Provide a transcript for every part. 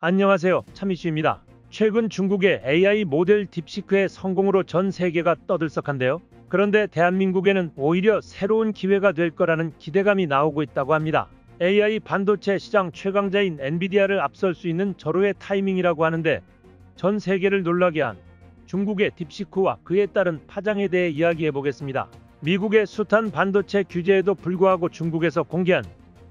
안녕하세요. 참이슈입니다. 최근 중국의 AI 모델 딥시크의 성공으로 전 세계가 떠들썩한데요. 그런데 대한민국에는 오히려 새로운 기회가 될 거라는 기대감이 나오고 있다고 합니다. AI 반도체 시장 최강자인 엔비디아를 앞설 수 있는 절호의 타이밍이라고 하는데, 전 세계를 놀라게 한 중국의 딥시크와 그에 따른 파장에 대해 이야기해 보겠습니다. 미국의 숱한 반도체 규제에도 불구하고 중국에서 공개한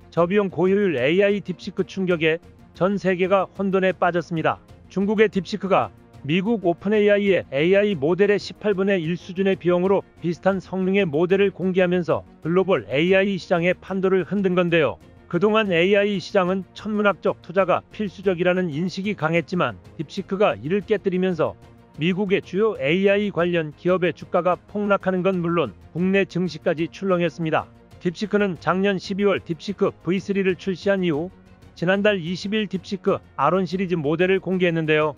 저비용 고효율 AI 딥시크 충격에 전 세계가 혼돈에 빠졌습니다. 중국의 딥시크가 미국 오픈AI의 AI 모델의 18분의 1 수준의 비용으로 비슷한 성능의 모델을 공개하면서 글로벌 AI 시장의 판도를 흔든 건데요. 그동안 AI 시장은 천문학적 투자가 필수적이라는 인식이 강했지만, 딥시크가 이를 깨뜨리면서 미국의 주요 AI 관련 기업의 주가가 폭락하는 건 물론 국내 증시까지 출렁였습니다. 딥시크는 작년 12월 딥시크 V3를 출시한 이후 지난달 20일 딥시크 R1 시리즈 모델을 공개했는데요.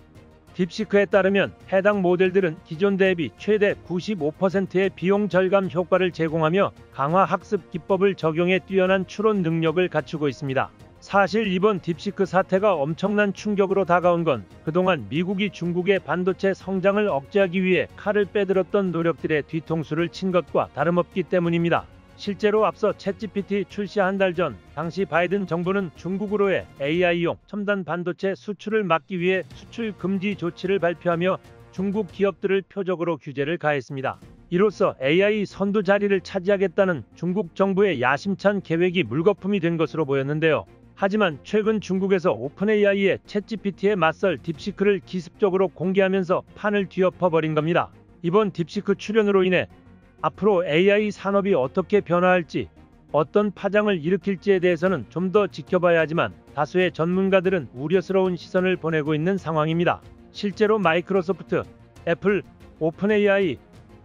딥시크에 따르면 해당 모델들은 기존 대비 최대 95%의 비용 절감 효과를 제공하며 강화 학습 기법을 적용해 뛰어난 추론 능력을 갖추고 있습니다. 사실 이번 딥시크 사태가 엄청난 충격으로 다가온 건 그동안 미국이 중국의 반도체 성장을 억제하기 위해 칼을 빼들었던 노력들의 뒤통수를 친 것과 다름없기 때문입니다. 실제로 앞서 챗GPT 출시 한 달 전, 당시 바이든 정부는 중국으로의 AI용 첨단 반도체 수출을 막기 위해 수출 금지 조치를 발표하며 중국 기업들을 표적으로 규제를 가했습니다. 이로써 AI 선두 자리를 차지하겠다는 중국 정부의 야심찬 계획이 물거품이 된 것으로 보였는데요. 하지만 최근 중국에서 오픈AI의 챗GPT에 맞설 딥시크를 기습적으로 공개하면서 판을 뒤엎어버린 겁니다. 이번 딥시크 출현으로 인해 앞으로 AI 산업이 어떻게 변화할지, 어떤 파장을 일으킬지에 대해서는 좀 더 지켜봐야 하지만, 다수의 전문가들은 우려스러운 시선을 보내고 있는 상황입니다. 실제로 마이크로소프트, 애플, 오픈AI,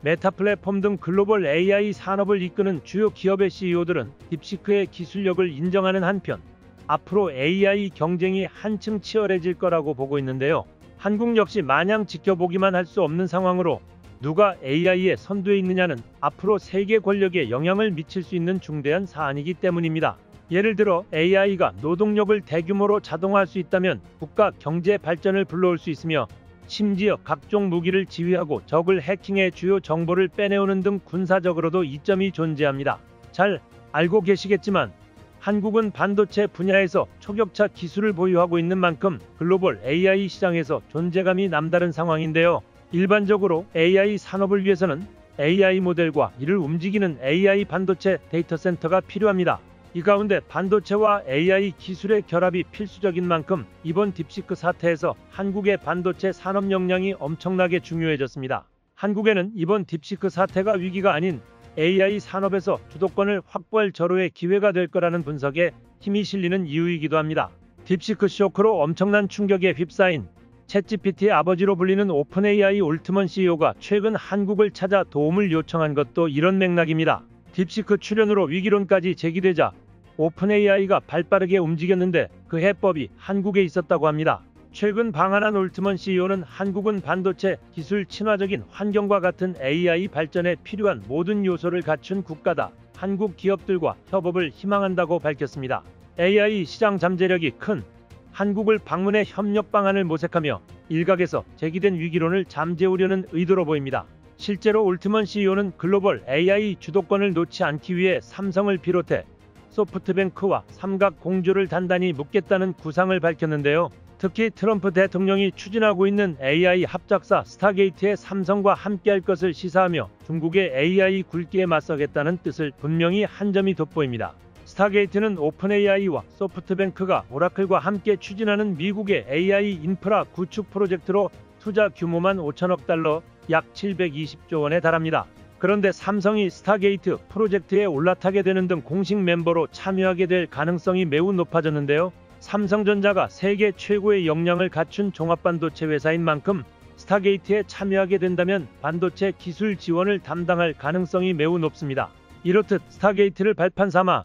메타 플랫폼 등 글로벌 AI 산업을 이끄는 주요 기업의 CEO들은 딥시크의 기술력을 인정하는 한편, 앞으로 AI 경쟁이 한층 치열해질 거라고 보고 있는데요. 한국 역시 마냥 지켜보기만 할 수 없는 상황으로, 누가 AI의 선두에 있느냐는 앞으로 세계 권력에 영향을 미칠 수 있는 중대한 사안이기 때문입니다. 예를 들어 AI가 노동력을 대규모로 자동화할 수 있다면 국가 경제 발전을 불러올 수 있으며, 심지어 각종 무기를 지휘하고 적을 해킹해 주요 정보를 빼내오는 등 군사적으로도 이점이 존재합니다. 잘 알고 계시겠지만 한국은 반도체 분야에서 초격차 기술을 보유하고 있는 만큼 글로벌 AI 시장에서 존재감이 남다른 상황인데요. 일반적으로 AI 산업을 위해서는 AI 모델과 이를 움직이는 AI 반도체 데이터 센터가 필요합니다. 이 가운데 반도체와 AI 기술의 결합이 필수적인 만큼 이번 딥시크 사태에서 한국의 반도체 산업 역량이 엄청나게 중요해졌습니다. 한국에는 이번 딥시크 사태가 위기가 아닌 AI 산업에서 주도권을 확보할 절호의 기회가 될 거라는 분석에 힘이 실리는 이유이기도 합니다. 딥시크 쇼크로 엄청난 충격에 휩싸인 챗GPT의 아버지로 불리는 오픈AI 올트먼 CEO가 최근 한국을 찾아 도움을 요청한 것도 이런 맥락입니다. 딥시크 출현으로 위기론까지 제기되자 오픈AI가 발빠르게 움직였는데 그 해법이 한국에 있었다고 합니다. 최근 방한한 올트먼 CEO는 한국은 반도체 기술 친화적인 환경과 같은 AI 발전에 필요한 모든 요소를 갖춘 국가다. 한국 기업들과 협업을 희망한다고 밝혔습니다. AI 시장 잠재력이 큰 한국을 방문해 협력 방안을 모색하며 일각에서 제기된 위기론을 잠재우려는 의도로 보입니다. 실제로 올트먼 CEO는 글로벌 AI 주도권을 놓지 않기 위해 삼성을 비롯해 소프트뱅크와 삼각 공조를 단단히 묶겠다는 구상을 밝혔는데요. 특히 트럼프 대통령이 추진하고 있는 AI 합작사 스타게이트의 삼성과 함께할 것을 시사하며 중국의 AI 굴기에 맞서겠다는 뜻을 분명히 한 점이 돋보입니다. 스타게이트는 오픈AI와 소프트뱅크가 오라클과 함께 추진하는 미국의 AI 인프라 구축 프로젝트로 투자 규모만 5천억 달러, 약 720조 원에 달합니다. 그런데 삼성이 스타게이트 프로젝트에 올라타게 되는 등 공식 멤버로 참여하게 될 가능성이 매우 높아졌는데요. 삼성전자가 세계 최고의 역량을 갖춘 종합반도체 회사인 만큼 스타게이트에 참여하게 된다면 반도체 기술 지원을 담당할 가능성이 매우 높습니다. 이렇듯 스타게이트를 발판 삼아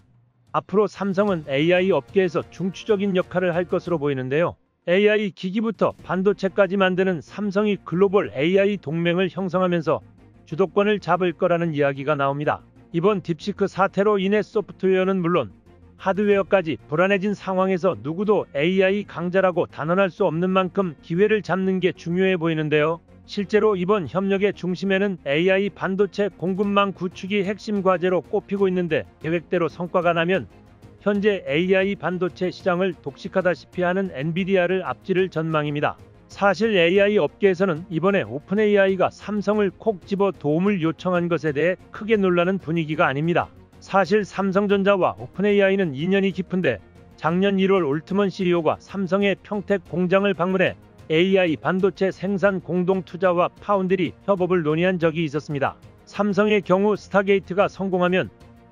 앞으로 삼성은 AI 업계에서 중추적인 역할을 할 것으로 보이는데요. AI 기기부터 반도체까지 만드는 삼성이 글로벌 AI 동맹을 형성하면서 주도권을 잡을 거라는 이야기가 나옵니다. 이번 딥시크 사태로 인해 소프트웨어는 물론 하드웨어까지 불안해진 상황에서 누구도 AI 강자라고 단언할 수 없는 만큼 기회를 잡는 게 중요해 보이는데요. 실제로 이번 협력의 중심에는 AI 반도체 공급망 구축이 핵심 과제로 꼽히고 있는데, 계획대로 성과가 나면 현재 AI 반도체 시장을 독식하다시피 하는 엔비디아를 앞지를 전망입니다. 사실 AI 업계에서는 이번에 오픈AI가 삼성을 콕 집어 도움을 요청한 것에 대해 크게 놀라는 분위기가 아닙니다. 사실 삼성전자와 오픈AI는 인연이 깊은데, 작년 1월 올트먼 CEO가 삼성의 평택 공장을 방문해 AI 반도체 생산 공동 투자와 파운드리 협업을 논의한 적이 있었습니다. 삼성의 경우 스타게이트가 성공하면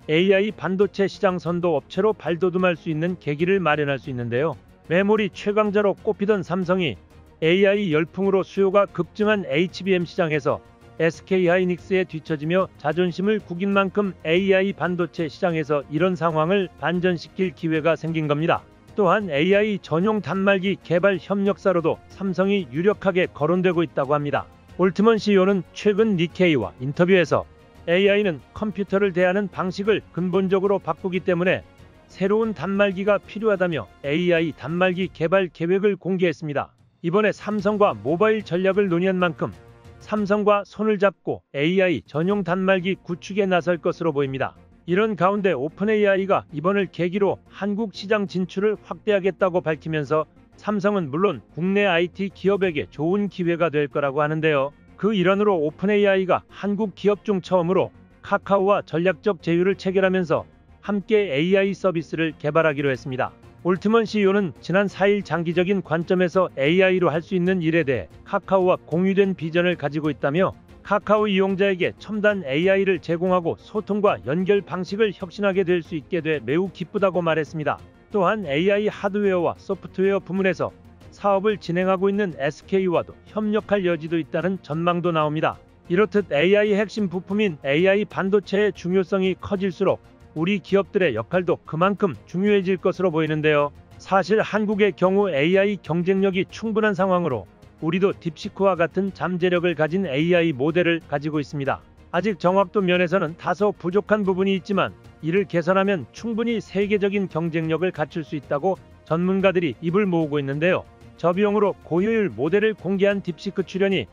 AI 반도체 시장 선도 업체로 발돋움할 수 있는 계기를 마련할 수 있는데요. 메모리 최강자로 꼽히던 삼성이 AI 열풍으로 수요가 급증한 HBM 시장에서 SK하이닉스에 뒤처지며 자존심을 구긴 만큼 AI 반도체 시장에서 이런 상황을 반전시킬 기회가 생긴 겁니다. 또한 AI 전용 단말기 개발 협력사로도 삼성이 유력하게 거론되고 있다고 합니다. 올트먼 CEO는 최근 니케이와 인터뷰에서 AI는 컴퓨터를 대하는 방식을 근본적으로 바꾸기 때문에 새로운 단말기가 필요하다며 AI 단말기 개발 계획을 공개했습니다. 이번에 삼성과 모바일 전략을 논의한 만큼 삼성과 손을 잡고 AI 전용 단말기 구축에 나설 것으로 보입니다. 이런 가운데 오픈AI가 이번을 계기로 한국 시장 진출을 확대하겠다고 밝히면서 삼성은 물론 국내 IT 기업에게 좋은 기회가 될 거라고 하는데요. 그 일환으로 오픈AI가 한국 기업 중 처음으로 카카오와 전략적 제휴를 체결하면서 함께 AI 서비스를 개발하기로 했습니다. 올트먼 CEO는 지난 4일 장기적인 관점에서 AI로 할 수 있는 일에 대해 카카오와 공유된 비전을 가지고 있다며, 카카오 이용자에게 첨단 AI를 제공하고 소통과 연결 방식을 혁신하게 될 수 있게 돼 매우 기쁘다고 말했습니다. 또한 AI 하드웨어와 소프트웨어 부문에서 사업을 진행하고 있는 SK와도 협력할 여지도 있다는 전망도 나옵니다. 이렇듯 AI 핵심 부품인 AI 반도체의 중요성이 커질수록 우리 기업들의 역할도 그만큼 중요해질 것으로 보이는데요. 사실 한국의 경우 AI 경쟁력이 충분한 상황으로 우리도 딥시크와 같은 잠재력을 가진 AI 모델을 가지고 있습니다. 아직 정확도 면에서는 다소 부족한 부분이 있지만 이를 개선하면 충분히 세계적인 경쟁력을 갖출 수 있다고 전문가들이 입을 모으고 있는데요. 저비용으로 고효율 모델을 공개한 딥시크 출연이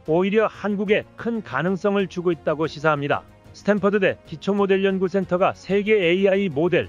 오히려 한국에 큰 가능성을 주고 있다고 시사합니다. 스탠퍼드대 기초모델연구센터가 세계 AI 모델,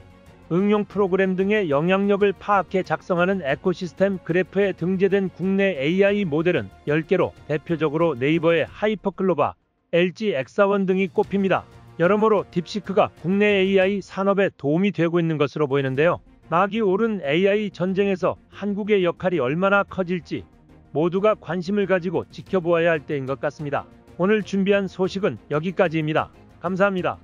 응용 프로그램 등의 영향력을 파악해 작성하는 에코시스템 그래프에 등재된 국내 AI 모델은 10개로 대표적으로 네이버의 하이퍼클로바, LG 엑사원 등이 꼽힙니다. 여러모로 딥시크가 국내 AI 산업에 도움이 되고 있는 것으로 보이는데요. 막이 오른 AI 전쟁에서 한국의 역할이 얼마나 커질지 모두가 관심을 가지고 지켜보아야 할 때인 것 같습니다. 오늘 준비한 소식은 여기까지입니다. 감사합니다.